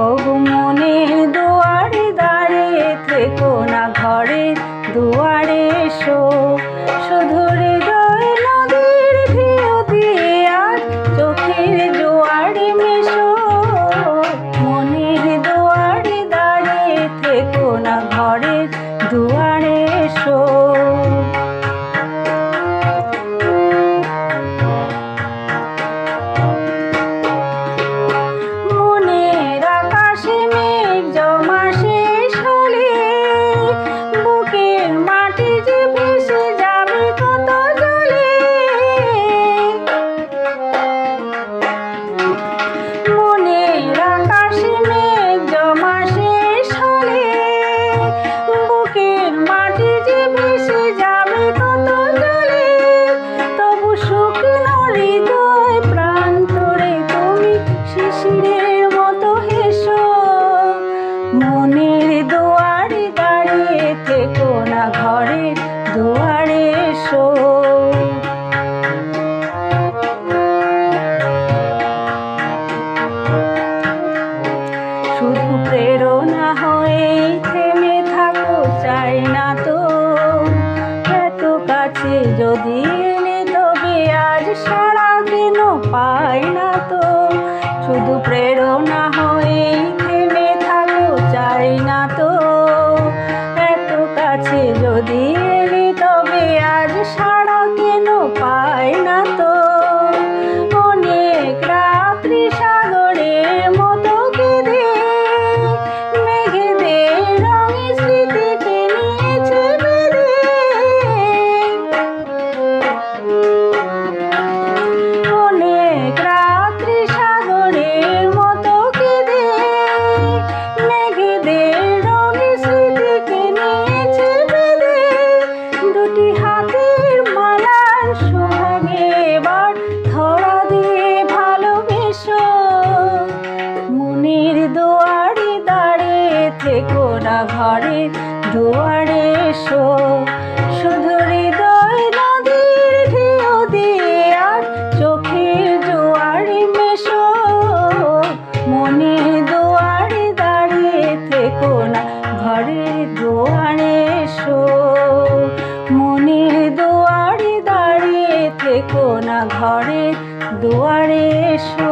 ওগো মনের দুয়ারে দাঁড়িয়ে থেকো না, ঘরের দুয়ারে এসো। শুধু হৃদয় নদীর ঢেউ দিয়ে আজ চোখের জোয়ারে মেশো। মনের দুয়ারে দাঁড়িয়ে থেকো না, ঘরের দুয়ারে এসো। মনের দুয়ারে দাঁড়িয়ে থেকো না, ঘরের দুয়ারে এসো। শুধু প্রেরণা হয়ে থেমে থাকো, চাই না তো এত কাছে যদি এলে তবে আজ সাড়া কেন পাই না তো। শুধু প্রেরণা হয়ে থেমে থাকো, চাই না তো এত কাছে যদি এলে তবে আজ সাড়া কেন পাই না তো। অনেক রাত্রি সাগরের মতো কেঁদে মেঘেদের রঙে স্মৃতিকে নিয়েছে বেঁধে। অনেক রাত্রি সাগরের মতো কেঁদে মেঘেদের রঙে স্মৃতিকে নিয়েছে বেঁধে। দুটি হাতের মালার সোহাগে এবার ধরা দিয়ে ভালোবেসো। মনের দুয়ারে দাঁড়িয়ে থেকো না, ঘরের দুয়ারে এসো। শুধু হৃদয় নদীর ঢেউ দিয়ে আজ চোখের জোয়ারে মেশো। মনের দুয়ারে দাঁড়িয়ে থেকো না, ঘরের দুয়ারে এসো। মনের দুয়ারে দাঁড়িয়ে থেকো না, ঘরের দুয়ারে এসো।